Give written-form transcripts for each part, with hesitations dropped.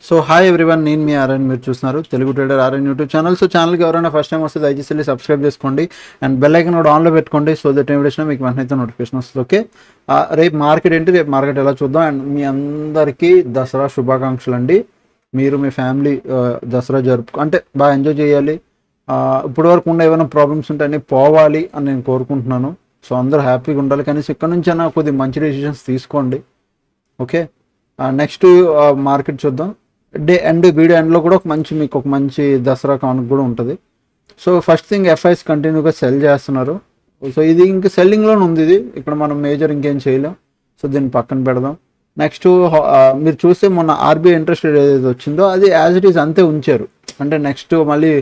So hi everyone, నేను మీ RN. మీరు చూస్తున్నారు Telugu trader RN YouTube channel. So ఛానల్కి ఎవరైనా ఫస్ట్ టైం వస్తే దయచేసి వెళ్ళి సబ్స్క్రైబ్ చేసుకోండి అండ్ బెల్ ఐకన్ కూడా ఆన్లో పెట్టుకోండి. సో దట్ టైం వచ్చినా మీకు వెంటనే నోటిఫికేషన్ వస్తుంది. ఓకే, రేపు మార్కెట్ ఏంటి, రేపు మార్కెట్ ఎలా చూద్దాం. అండ్ మీ అందరికీ దసరా శుభాకాంక్షలు అండి. మీరు మీ ఫ్యామిలీ దసరా అంటే బాగా ఎంజాయ్ చేయాలి. ఇప్పటి వరకు ఉన్న ఏమైనా ప్రాబ్లమ్స్ ఉంటే అన్నీ పోవాలి అని నేను కోరుకుంటున్నాను. సో అందరూ హ్యాపీగా ఉండాలి. కనీసం ఇక్కడ నుంచి అయినా కొద్దిగా మంచి డెసిషన్స్ తీసుకోండి. ఓకే, నెక్స్ట్ మార్కెట్ చూద్దాం. వీడియో ఎండ్లో కూడా మీకు ఒక మంచి దసరా కానుక కూడా ఉంటుంది. సో ఫస్ట్ థింగ్, ఎఫ్ఐస్ కంటిన్యూగా సెల్ చేస్తున్నారు. సో ఇది ఇంకా సెల్లింగ్లోనే ఉంది. ఇది ఇక్కడ మనం మేజర్ ఇంకేం చేయలేం. సో దీన్ని పక్కన పెడదాం. నెక్స్ట్ మీరు చూస్తే మొన్న ఆర్బీఐ ఇంట్రెస్ట్ రేట్ ఏదైతే వచ్చిందో అది యాజ్ ఇట్ ఈస్ అంతే ఉంచారు. అంటే నెక్స్ట్ మళ్ళీ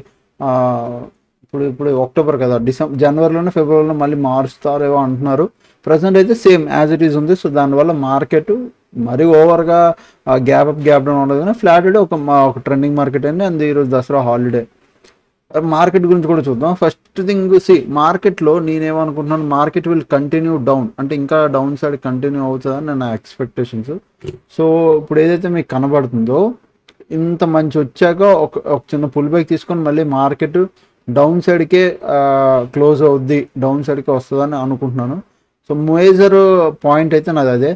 ఇప్పుడు అక్టోబర్ కదా, జనవరిలోనే ఫిబ్రవరిలో మళ్ళీ మారుస్తారేమో అంటున్నారు. ప్రజెంట్ అయితే సేమ్ యాజ్ ఇట్ ఈస్ ఉంది. సో దానివల్ల మార్కెట్ మరీ ఓవర్గా గ్యాప్ డౌన్ ఉండదు, కానీ ఫ్లాట్ డే ఒక ట్రెండింగ్ మార్కెట్ అండి. అండ్ ఈరోజు దసరా హాలిడే. మార్కెట్ గురించి కూడా చూద్దాం. ఫస్ట్ థింగ్, మార్కెట్లో నేనేమనుకుంటున్నాను, మార్కెట్ విల్ కంటిన్యూ డౌన్, అంటే ఇంకా డౌన్ సైడ్ కంటిన్యూ అవుతుందని నా ఎక్స్పెక్టేషన్స్. సో ఇప్పుడు ఏదైతే మీకు కనబడుతుందో, ఇంత మంచి వచ్చాక ఒక చిన్న పుల్ బ్యాక్ తీసుకొని మళ్ళీ మార్కెట్ డౌన్ సైడ్కే క్లోజ్ అవుద్ది, డౌన్ సైడ్కే వస్తుందని అనుకుంటున్నాను. సో మేజర్ పాయింట్ అయితే నాది అదే.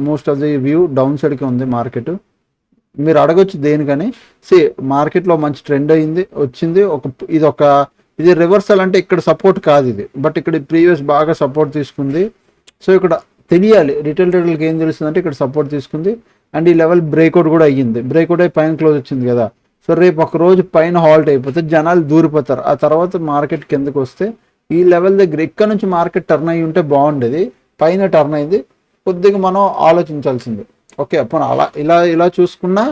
Most of the view down సైడ్కి ఉంది మార్కెట్. మీరు అడగొచ్చు దేనికని. మార్కెట్లో మంచి ట్రెండ్ వచ్చింది. ఇది రివర్సల్, అంటే ఇక్కడ సపోర్ట్ కాదు ఇది, బట్ ఇక్కడ ప్రీవియస్ బాగా సపోర్ట్ తీసుకుంది. సో ఇక్కడ తెలియాలి రిటైల్ ట్రేడర్లకు ఏం తెలుస్తుంది అంటే, ఇక్కడ సపోర్ట్ తీసుకుంది అండ్ ఈ లెవెల్ బ్రేక్అవుట్ కూడా అయ్యింది. బ్రేక్అవుట్ అయ్యి పైన క్లోజ్ వచ్చింది కదా. సో రేపు ఒక రోజు పైన హాల్ట్ అయిపోతే జనాలు దూరిపోతారు. ఆ తర్వాత మార్కెట్ కిందకు వస్తే ఈ లెవెల్ దగ్గర ఇక్కడ నుంచి మార్కెట్ టర్న్ అయ్యి ఉంటే బాగుండేది. పైన టర్న్ అయింది, కొద్దిగా మనం ఆలోచించాల్సింది. ఓకే, అప్పుడు ఇలా చూసుకున్నా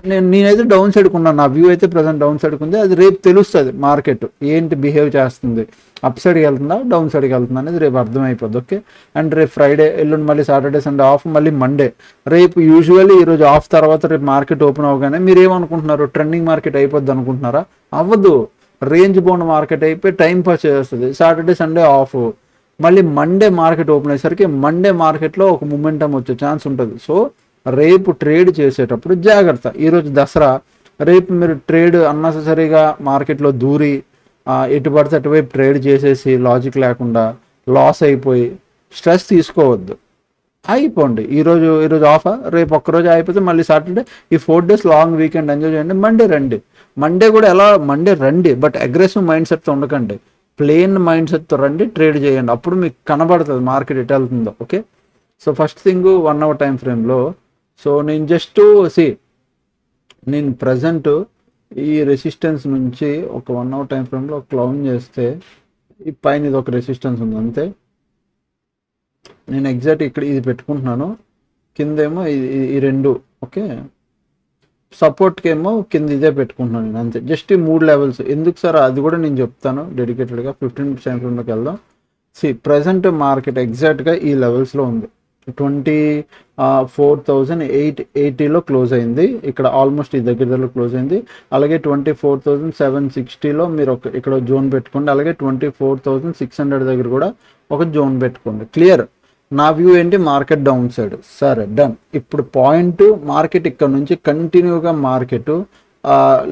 నేనైతే డౌన్ సైడ్కి ఉన్నాను. నా వ్యూ అయితే ప్రజెంట్ డౌన్ సైడ్కి ఉంది. అది రేపు తెలుస్తుంది మార్కెట్ ఏంటి బిహేవ్ చేస్తుంది, అప్ సైడ్కి వెళ్తుందా డౌన్ సైడ్కి వెళ్తుందా అనేది రేపు అర్థమైపోద్ది. ఓకే, అండ్ రేపు ఫ్రైడే, ఎల్లుండి మళ్ళీ సాటర్డే సండే ఆఫ్, మళ్ళీ మండే. రేపు యూజువల్లీ ఈరోజు ఆఫ్ తర్వాత రేపు మార్కెట్ ఓపెన్ అవగానే మీరు ఏమనుకుంటున్నారు, ట్రెండింగ్ మార్కెట్ అయిపోద్ది అనుకుంటున్నారా? అవ్వదు. రేంజ్ బౌండ్ మార్కెట్ అయిపోయి టైం పాస్ చేస్తుంది. సాటర్డే సండే ఆఫ్, మళ్ళీ మండే మార్కెట్ ఓపెన్ అయ్యేసరికి మండే మార్కెట్లో ఒక మొమెంటం వచ్చే ఛాన్స్ ఉంటుంది. సో రేపు ట్రేడ్ చేసేటప్పుడు జాగ్రత్త. ఈరోజు దసరా, రేపు మీరు ట్రేడ్ అన్నెసరీగా మార్కెట్లో దూరి ఎటు పడితే అటువైపు ట్రేడ్ చేసేసి లాజిక్ లేకుండా లాస్ అయిపోయి స్ట్రెస్ తీసుకోవద్దు. అయిపోండి. ఈరోజు ఆఫా, రేపు ఒక్కరోజు అయిపోతే మళ్ళీ సాటర్డే, ఈ 4 days లాంగ్ వీకెండ్ ఎంజాయ్ చేయండి. మండే రండి. మండే కూడా మండే రండి, బట్ అగ్రెసివ్ మైండ్ సెట్తో ఉండకండి. ప్లేన్ మైండ్ సెట్తో రండి, ట్రేడ్ చేయండి. అప్పుడు మీకు కనబడుతుంది మార్కెట్ ఎటు వెళ్తుందో. Okay, so first thing 1 hour time ఫ్రేమ్లో. సో నేను ప్రజెంట్ ఈ రెసిస్టెన్స్ నుంచి ఒక 1 hour టైం ఫ్రేమ్లో క్లౌన్ చేస్తే ఈ పైన ఇది ఒక రెసిస్టెన్స్ ఉంది అంతే. నేను ఎగ్జాక్ట్ ఇక్కడ ఇది పెట్టుకుంటున్నాను, కిందేమో ఈ రెండు. ఓకే, సపోర్ట్కి ఏమో కింద ఇదే పెట్టుకుంటున్నాను నేను అంతే. జస్ట్ ఈ 3 levels. ఎందుకు సార్ అది కూడా నేను చెప్తాను డెడికేటెడ్గా. 15 minutes టైం ఫ్రేమ్లోకి వెళ్దాం. ప్రజెంట్ మార్కెట్ ఎగ్జాక్ట్గా ఈ లెవెల్స్లో ఉంది. 24,880లో క్లోజ్ అయింది. ఇక్కడ ఆల్మోస్ట్ ఈ దగ్గరలో క్లోజ్ అయింది. అలాగే 24,760లో మీరు ఇక్కడ జోన్ పెట్టుకోండి. అలాగే 24,600 దగ్గర కూడా ఒక జోన్ పెట్టుకోండి. క్లియర్. నా వ్యూ ఏంటి, మార్కెట్ డౌన్ సైడ్. సరే, డన్. ఇప్పుడు పాయింట్, మార్కెట్ ఇక్కడ నుంచి కంటిన్యూగా మార్కెట్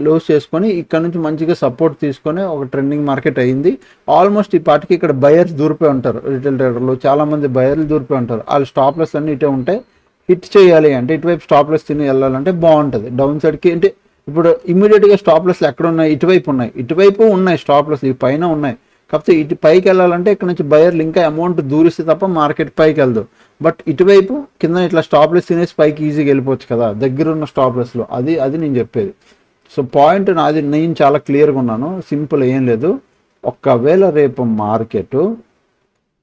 లూజ్ చేసుకొని ఇక్కడ నుంచి మంచిగా సపోర్ట్ తీసుకొని ఒక ట్రెండింగ్ మార్కెట్ అయింది. ఆల్మోస్ట్ ఈ పాటికి ఇక్కడ బయర్స్ దూరిపోయి ఉంటారు. రిటైల్ ట్రేడర్లు చాలామంది బయర్లు దూరిపోయి ఉంటారు. వాళ్ళు స్టాప్లెస్ అన్నీ ఇటే ఉంటాయి. హిట్ చేయాలి అంటే ఇటువైపు స్టాప్లెస్ తిని వెళ్ళాలంటే బాగుంటుంది. డౌన్ సైడ్కి అంటే ఇప్పుడు ఇమీడియట్గా స్టాప్లెస్లు ఎక్కడ ఉన్నాయి, ఇటువైపు ఉన్నాయి స్టాప్లెస్, ఈ పైన ఉన్నాయి. కాకపోతే ఇటు పైకి వెళ్ళాలంటే ఇక్కడ నుంచి బయర్లు ఇంకా అమౌంట్ దూరిస్తే తప్ప మార్కెట్ పైకి వెళ్దు. బట్ ఇటువైపు కింద ఇట్లా స్టాప్లెస్ తినేసి పైకి ఈజీగా వెళ్ళిపోవచ్చు కదా, దగ్గర ఉన్న స్టాప్లెస్లో. అది నేను చెప్పేది. సో పాయింట్ నేను చాలా క్లియర్గా ఉన్నాను. సింపుల్, ఏం లేదు. ఒకవేళ రేపు మార్కెట్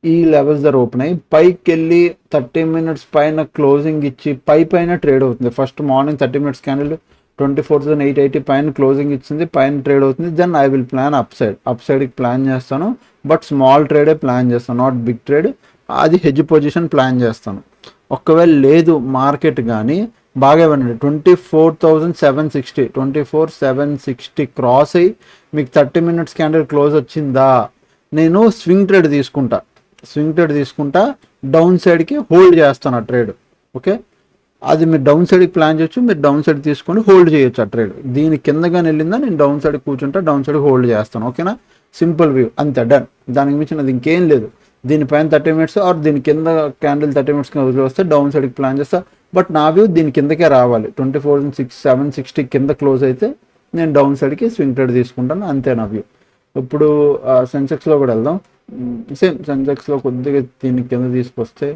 ఈ లెవెల్స్ దగ్గర ఓపెన్ అయ్యి పైకి వెళ్ళి 30 minutes పైన క్లోజింగ్ ఇచ్చి పైన ట్రేడ్ అవుతుంది. ఫస్ట్ మార్నింగ్ 30 minutes క్యాండిల్ 24,880 పైన క్లోజింగ్ ఇచ్చింది, పైన ట్రేడ్ అవుతుంది. Then I will plan up సైడ్కి ప్లాన్ చేస్తాను. బట్ స్మాల్ ట్రేడే ప్లాన్ చేస్తాను, నాట్ బిగ్ ట్రేడ్. అది హెడ్జ్ పొజిషన్ ప్లాన్ చేస్తాను. ఒకవేళ లేదు మార్కెట్ కానీ బాగా ఇవ్వండి, 24,760 క్రాస్ అయ్యి మీకు 30 minutes క్యాండిల్ క్లోజ్ వచ్చిందా, నేను స్వింగ్ ట్రేడ్ తీసుకుంటా. డౌన్ సైడ్కి హోల్డ్ చేస్తాను ఆ ట్రేడ్. ఓకే, అది మీరు డౌన్ సైడ్కి ప్లాన్ చేయొచ్చు, మీరు డౌన్ సైడ్ తీసుకొని హోల్డ్ చేయొచ్చు ఆ ట్రేడ్. దీని కిందగానే వెళ్ళిందా నేను డౌన్ సైడ్ కూర్చుంటా, డౌన్ సైడ్ హోల్డ్ చేస్తాను. ఓకేనా, సింపుల్ వ్యూ అంతే, డన్. దానికి మించినది ఇంకేం లేదు. దీనిపైన 30 minutes ఆర్ దీని కింద క్యాండిల్ 30 minutes వదిలి వస్తే డౌన్ సైడ్కి ప్లాన్ చేస్తా. బట్ నా వ్యూ దీని కిందకే రావాలి. 24,760 కింద క్లోజ్ అయితే నేను డౌన్ సైడ్కి స్వింగ్ ట్రేడ్ తీసుకుంటాను, అంతే నా వ్యూ. ఇప్పుడు సెన్సెక్స్లో కూడా వెళ్దాం. సేమ్ సెన్సెక్స్లో కొద్దిగా దీని కింద తీసుకొస్తే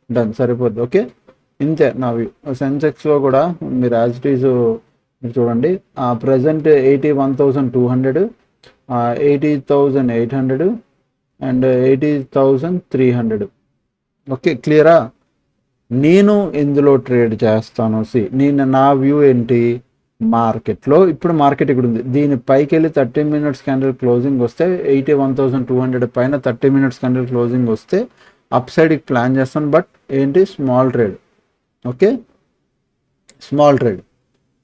డన్, సరిపోద్ది. ఓకే, ఇంతే నా వ్యూ. సెన్సెక్స్లో కూడా మీరు యాజ్ ఇట్ ఈజ్ మీరు చూడండి, ప్రజెంట్ 81,200, 80,800 అండ్ 80,300. ఓకే, క్లియరా? నేను ఇందులో ట్రేడ్ చేస్తాను. నా వ్యూ ఏంటి, మార్కెట్లో ఇప్పుడు మార్కెట్ ఇక్కడ ఉంది, దీని పైకి వెళ్ళి 30 minutes క్యాండిల్ క్లోజింగ్ వస్తే 81,200 పైన 30 minutes క్యాండిల్ క్లోజింగ్ వస్తే అప్ సైడ్కి ప్లాన్ చేస్తాను. బట్ ఏంటి, small trade. Okay, small trade.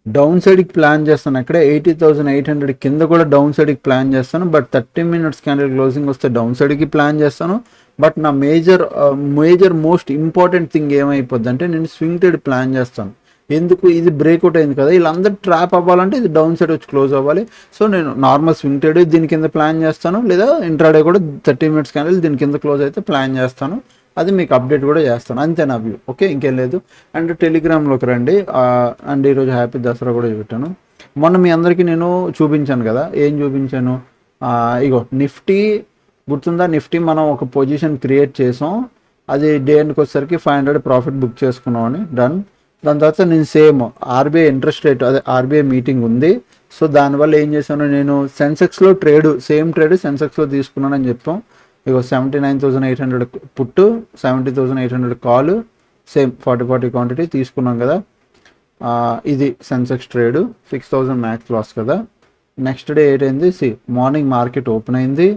Down సైడ్కి ప్లాన్ చేస్తాను, అక్కడ 80,800 కింద కూడా డౌన్ సైడ్కి ప్లాన్ చేస్తాను. బట్ 30 minutes క్యాండిల్ క్లోజింగ్ వస్తే డౌన్ సైడ్కి ప్లాన్ చేస్తాను. బట్ నా మేజర్ మోస్ట్ ఇంపార్టెంట్ థింగ్ ఏమైపోద్ది అంటే నేను స్వింగ్ ట్రేడ్ ప్లాన్ చేస్తాను. ఎందుకు, ఇది బ్రేక్అవుట్ అయింది కదా, వీళ్ళందరూ ట్రాప్ అవ్వాలంటే ఇది డౌన్ సైడ్ వచ్చి క్లోజ్ అవ్వాలి. సో నేను నార్మల్ స్వింగ్ ట్రేడ్ దీని కింద ప్లాన్ చేస్తాను, లేదా ఇంట్రాడే కూడా 30 minutes క్యాండిల్ దీని కింద క్లోజ్ అయితే ప్లాన్ చేస్తాను. అది మీకు అప్డేట్ కూడా చేస్తాను, అంతే నా వ్యూ. ఓకే, ఇంకేం లేదు. అండ్ టెలిగ్రామ్లోకి రండి. అండ్ ఈరోజు హ్యాపీ దసరా కూడా చూపెట్టాను. మొన్న మీ అందరికీ నేను చూపించాను కదా, ఏం చూపించాను, ఇగో నిఫ్టీ గుర్తుందా, నిఫ్టీ మనం ఒక పొజిషన్ క్రియేట్ చేసాం, అది డే ఎండ్కి వచ్చేసరికి 500 ప్రాఫిట్ బుక్ చేసుకున్నామని, డన్. దాని తర్వాత నేను సేమ్ ఆర్బీఐ ఇంట్రెస్ట్ రేట్, అదే ఆర్బీఐ మీటింగ్ ఉంది. సో దానివల్ల ఏం చేశాను, నేను సెన్సెక్స్లో సేమ్ ట్రేడ్ సెన్సెక్స్లో తీసుకున్నానని చెప్పాం. ఇగో 79,800 పుట్టు, 70,800 కాల్, సేమ్ 40 క్వాంటిటీ తీసుకున్నాం కదా. ఇది సెన్సెక్స్ ట్రేడ్, 6,000 మ్యాక్స్ లాస్ కదా. నెక్స్ట్ డే ఏంటైంది, మార్నింగ్ మార్కెట్ ఓపెన్ అయింది.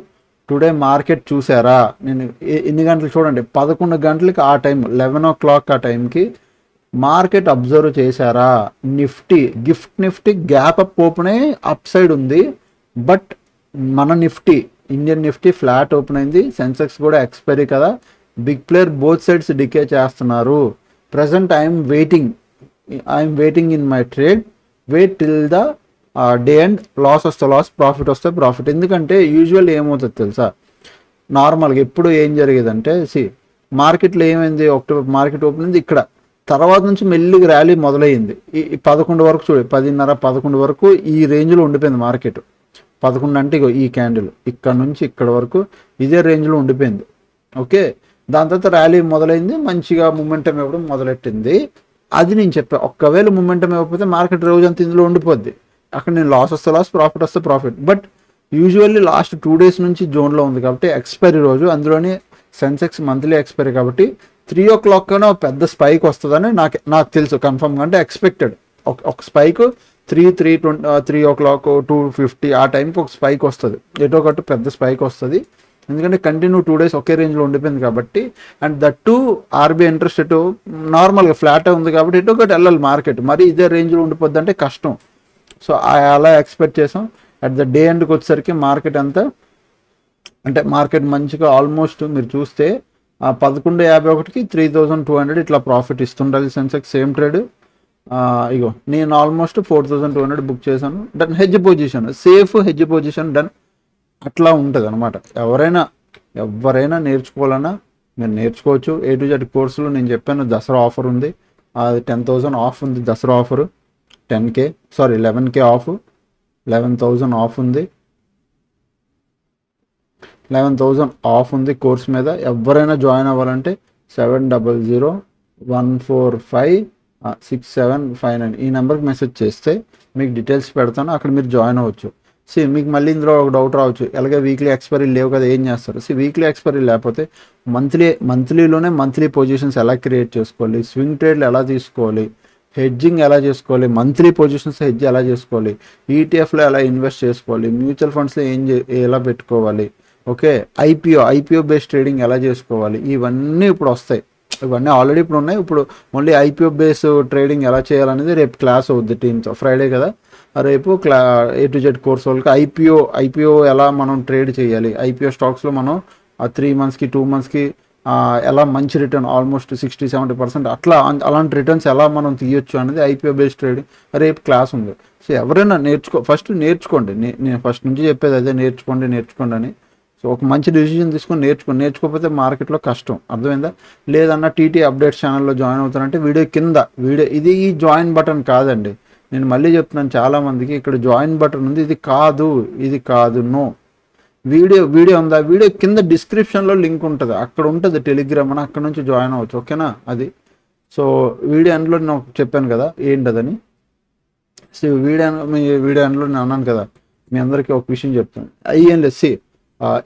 టుడే మార్కెట్ చూసారా, నేను ఎన్ని గంటలు చూడండి, 11 గంటలకి ఆ టైం, 11 o'clock ఆ టైంకి మార్కెట్ అబ్జర్వ్ చేశారా. నిఫ్టీ గ్యాప్ అప్ ఓపెన్ అయ్యి అప్ సైడ్ ఉంది. బట్ మన ఇండియన్ నిఫ్టీ ఫ్లాట్ ఓపెన్ అయింది. సెన్సెక్స్ కూడా ఎక్స్పైరీ కదా, big player both sides decay చేస్తున్నారు. Present I'm waiting in my trade, wait till the day and, loss వస్తే loss, profit వస్తే profit. ఎందుకంటే యూజువల్ ఏమవుతుంది తెలుసా, నార్మల్గా ఎప్పుడు ఏం జరిగేదంటే మార్కెట్లో ఏమైంది, అక్టోబర్ మార్కెట్ ఓపెన్ అయింది ఇక్కడ, తర్వాత నుంచి మెల్లిగా ర్యాలీ మొదలైంది. ఈ 11 వరకు చూడండి, 10:30-11 వరకు ఈ రేంజ్లో ఉండిపోయింది మార్కెట్. 11 అంటే ఈ క్యాండిల్ ఇక్కడ నుంచి ఇక్కడ వరకు ఇదే రేంజ్లో ఉండిపోయింది. ఓకే, దాని తర్వాత ర్యాలీ మొదలైంది, మంచిగా మూమెంటం ఇవ్వడం మొదలెట్టింది. అది నేను చెప్పా, ఒక్కవేళ మూమెంటం ఇవ్వకపోతే మార్కెట్ రోజంతా ఇందులో ఉండిపోద్ది. అక్కడ నేను లాస్ వస్తే లాస్, ప్రాఫిట్ వస్తే profit. But usually last 2 days నుంచి జోన్లో ఉంది కాబట్టి ఎక్స్పైరీ రోజు, అందులోని సెన్సెక్స్ మంత్లీ ఎక్స్పైరీ కాబట్టి 3 o'clock కన్నా పెద్ద స్పైక్ వస్తుందని నాకు తెలుసు కన్ఫర్మ్గా. అంటే ఎక్స్పెక్టెడ్ ఒక స్పైక్ 3 o'clock 2:50 ఆ టైంకి ఒక స్పైక్ వస్తుంది, ఎటో ఒకటి పెద్ద స్పైక్ వస్తుంది. ఎందుకంటే కంటిన్యూ 2 days ఒకే రేంజ్లో ఉండిపోయింది కాబట్టి. And that to RBI interest rate నార్మల్గా ఫ్లాట్ ఉంది కాబట్టి ఎటో ఒకటి వెళ్ళాలి మార్కెట్, మరి ఇదే రేంజ్లో ఉండిపోద్ది అంటే కష్టం. సో అలా ఎక్స్పెక్ట్ చేసాం. అట్ ద డే ఎండ్కి వచ్చేసరికి మార్కెట్ అంతా, అంటే మార్కెట్ మంచిగా ఆల్మోస్ట్ మీరు చూస్తే 11:51కి 3,200 ఇట్లా ప్రాఫిట్ ఇస్తుండాలి సెన్సెక్స్, సేమ్ ట్రేడ్. ఇగో నేను ఆల్మోస్ట్ 4,200 బుక్ చేశాను, done. Hedge position, safe hedge position, done. అట్లా ఉంటుంది అనమాట. ఎవరైనా నేర్చుకోవాలన్నా మీరు నేర్చుకోవచ్చు. A to Z కోర్సులో నేను చెప్పాను, దసరా ఆఫర్ ఉంది, అది 10,000 ఆఫ్ ఉంది. Dasara offer 11K of, 11,000 of ఉంది, 11,000 ఆఫ్ ఉంది కోర్స్ మీద. ఎవరైనా జాయిన్ అవ్వాలంటే 700-145-6759 ఈ నెంబర్కి మెసేజ్ చేస్తే మీకు డీటెయిల్స్ పెడతాను, అక్కడ మీరు జాయిన్ అవ్వచ్చు. మీకు మళ్ళీ ఇందులో ఒక డౌట్ రావచ్చు, ఎలాగే వీక్లీ ఎక్స్పైరీ లేవు కదా, ఏం చేస్తారు? వీక్లీ ఎక్స్పైరీ లేకపోతే మంత్లీలోనే మంత్లీ పొజిషన్స్ ఎలా క్రియేట్ చేసుకోవాలి, స్వింగ్ ట్రేడ్లు ఎలా తీసుకోవాలి, హెడ్జింగ్ ఎలా చేసుకోవాలి, మంత్లీ పొజిషన్స్ హెడ్జ్ ఎలా చేసుకోవాలి, ఈటీఎఫ్లో ఎలా ఇన్వెస్ట్ చేసుకోవాలి, మ్యూచువల్ ఫండ్స్లో ఎలా పెట్టుకోవాలి, ఓకే, ఐపీఓ బేస్డ్ ట్రేడింగ్ ఎలా చేసుకోవాలి, ఇవన్నీ ఇప్పుడు వస్తాయి. ఇవన్నీ ఆల్రెడీ ఇప్పుడు ఉన్నాయి. ఇప్పుడు ఓన్లీ ఐపీఓ బేస్ ట్రేడింగ్ ఎలా చేయాలనేది రేపు క్లాస్ అవుద్ది టీమ్తో, ఫ్రైడే కదా. రేపు A to Z కోర్స్ వాళ్ళకి ఐపీఓ ఎలా మనం ట్రేడ్ చేయాలి, ఐపీఓ స్టాక్స్లో మనం 3 monthsకి 2 monthsకి ఎలా మంచి రిటర్న్ ఆల్మోస్ట్ 60-70% అట్లా అలాంటి రిటర్న్స్ ఎలా మనం తీయొచ్చు అనేది ఐపీఓ బేస్డ్ ట్రేడింగ్ రేపు క్లాస్ ఉంది. సో ఎవరైనా ఫస్ట్ నేర్చుకోండి. నేను ఫస్ట్ నుంచి చెప్పేది అదే, నేర్చుకోండి అని. సో ఒక మంచి డెసిషన్ తీసుకొని నేర్చుకోకపోతే మార్కెట్లో కష్టం, అర్థమైందా? లేదన్నా టీటీ అప్డేట్స్ ఛానల్లో జాయిన్ అవుతారంటే వీడియో ఇది ఈ జాయిన్ బటన్ కాదండి. నేను మళ్ళీ చెప్తున్నాను చాలామందికి, ఇక్కడ జాయిన్ బటన్ ఉంది, ఇది కాదు నో. వీడియో ఉందా, వీడియో కింద డిస్క్రిప్షన్లో లింక్ ఉంటుంది, అక్కడ ఉంటుంది టెలిగ్రామ్ అని, అక్కడ నుంచి జాయిన్ అవ్వచ్చు, ఓకేనా? అది సో వీడియో ఎండ్లో నేను చెప్పాను కదా ఏంటదని. సో వీడియో ఎండ్లో నేను అన్నాను కదా, మీ అందరికీ ఒక విషయం చెప్తాను. ఏం లేదు,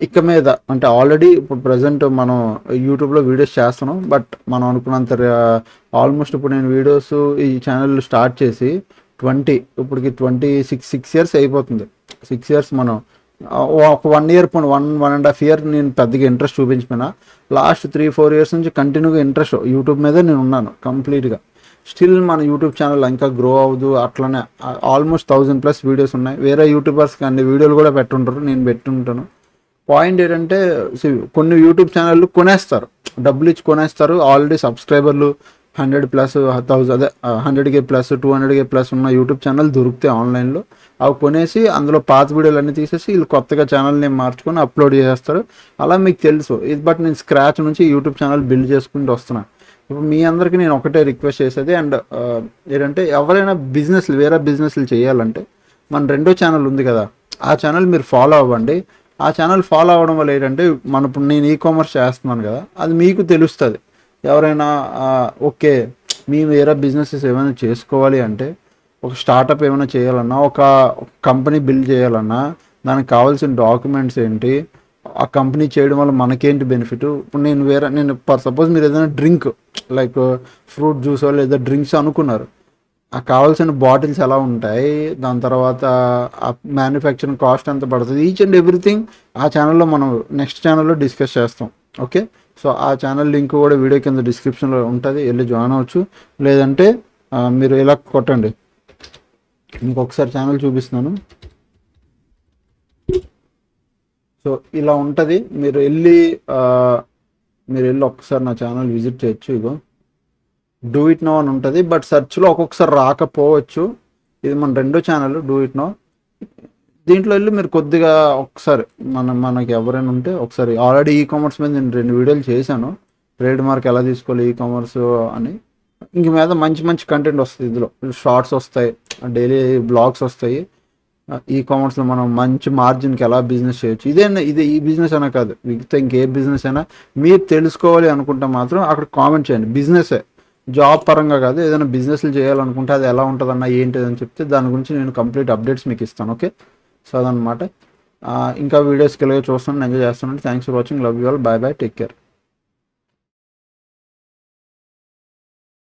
ఇక మీద అంటే ఆల్రెడీ ఇప్పుడు ప్రజెంట్ మనం యూట్యూబ్లో వీడియోస్ చేస్తున్నాం, బట్ మనం అనుకున్నంత ఆల్మోస్ట్ ఇప్పుడు నేను వీడియోస్ ఈ ఛానల్ స్టార్ట్ చేసి ఇప్పటికి 26 years అయిపోతుంది. 6 years మనం ఒక 1 year 1.5 year నేను పెద్దగా ఇంట్రెస్ట్ చూపించిపోయినా, లాస్ట్ 3-4 years నుంచి కంటిన్యూగా ఇంట్రెస్ట్ యూట్యూబ్ మీద నేను ఉన్నాను కంప్లీట్గా. స్టిల్ మన యూట్యూబ్ ఛానల్ ఇంకా గ్రో అవ్వదు, అట్లనే ఆల్మోస్ట్ 1000+ వీడియోస్ ఉన్నాయి. వేరే యూట్యూబర్స్ కానీ వీడియోలు కూడా పెట్టుంటారు, నేను పెట్టుంటాను. పాయింట్ ఏంటంటే కొన్ని యూట్యూబ్ ఛానళ్ళు డబ్బులు ఇచ్చి కొనేస్తారు. ఆల్రెడీ సబ్స్క్రైబర్లు 100+, 1000 అదే 100K+, 200K+ ఉన్న యూట్యూబ్ ఛానల్ దొరుకుతాయి ఆన్లైన్లో. అవి కొనేసి అందులో పాత వీడియోలు అన్నీ తీసేసి వీళ్ళు కొత్తగా ఛానల్ నేమ్ మార్చుకొని అప్లోడ్ చేసేస్తారు. అలా మీకు తెలుసు ఇది. బట్ నేను స్క్రాచ్ నుంచి యూట్యూబ్ ఛానల్ బిల్డ్ చేసుకుంటూ వస్తున్నాను. ఇప్పుడు మీ అందరికీ నేను ఒకటే రిక్వెస్ట్ చేసేది, అండ్ ఏంటంటే ఎవరైనా వేరే బిజినెస్లు చేయాలంటే మన రెండో ఛానల్ ఉంది కదా, ఆ ఛానల్ మీరు ఫాలో అవ్వండి. ఆ ఛానల్ ఫాలో అవ్వడం వల్ల ఏంటంటే ఇప్పుడు నేను ఈకామర్స్ చేస్తున్నాను కదా, అది మీకు తెలుస్తుంది. ఎవరైనా ఓకే మేము వేరే బిజినెసెస్ ఏమైనా చేసుకోవాలి అంటే, ఒక స్టార్టప్ ఏమైనా చేయాలన్నా, ఒక కంపెనీ బిల్డ్ చేయాలన్నా దానికి కావాల్సిన డాక్యుమెంట్స్ ఏంటి, ఆ కంపెనీ చేయడం వల్ల మనకేంటి బెనిఫిట్. ఇప్పుడు నేను సపోజ్ మీరు ఏదైనా డ్రింక్ లైక్ ఫ్రూట్ జ్యూస్ లేదా డ్రింక్స్ అనుకున్నారు, ఆ కావాల్సిన బాటిల్స్ ఎలా ఉంటాయి, దాని తర్వాత ఆ మ్యానుఫ్యాక్చరింగ్ కాస్ట్ ఎంత పడుతుంది, ఈచ్ అండ్ ఎవ్రీథింగ్ ఆ ఛానల్లో మనం నెక్స్ట్ ఛానల్లో డిస్కస్ చేస్తాం, ఓకే? సో ఆ ఛానల్ లింక్ కూడా వీడియో కింద డిస్క్రిప్షన్లో ఉంటుంది, వెళ్ళి జాయిన్ అవ్వచ్చు. లేదంటే మీరు ఇలా కొట్టండి, మీకు ఒకసారి ఛానల్ చూపిస్తున్నాను. సో ఇలా ఉంటుంది, మీరు వెళ్ళి ఒకసారి నా ఛానల్ విజిట్ చేయొచ్చు. ఇగో డూ ఇట్ నో అని ఉంటుంది, బట్ సెర్చ్లో ఒక్కొక్కసారి రాకపోవచ్చు. ఇది మన రెండో ఛానల్ డూ ఇట్ నో. దీంట్లో వెళ్ళి మీరు కొద్దిగా ఒకసారి మనకి ఎవరైనా ఉంటే ఒకసారి, ఆల్రెడీ ఈకామర్స్ మీద నేను 2 వీడియోలు చేశాను, ట్రేడ్ మార్క్ ఎలా తీసుకోవాలి ఈకామర్స్ అని. ఇంక మీద మంచి కంటెంట్ వస్తుంది, ఇందులో షార్ట్స్ వస్తాయి, డైలీ బ్లాగ్స్ వస్తాయి. ఈకామర్స్లో మనం మంచి మార్జిన్కి ఎలా బిజినెస్ చేయొచ్చు, ఇది ఈ బిజినెస్ అయినా కాదు, మిగతా ఇంకే బిజినెస్ అయినా మీరు తెలుసుకోవాలి అనుకుంటే మాత్రం అక్కడ కామెంట్ చేయండి. బిజినెసే, జాబ్ పరంగా కాదు, ఏదైనా బిజినెస్లు చేయాలనుకుంటే అది ఎలా ఉంటుందన్న ఏంటిదని చెప్తే దాని గురించి నేను కంప్లీట్ అప్డేట్స్ మీకు ఇస్తాను, ఓకే? సో అదనమాట. ఇంకా వీడియోస్కి వెళ్ళి చూస్తాను, ఎంజాయ్ చేస్తాను. Thanks for watching, love you all, bye, take care.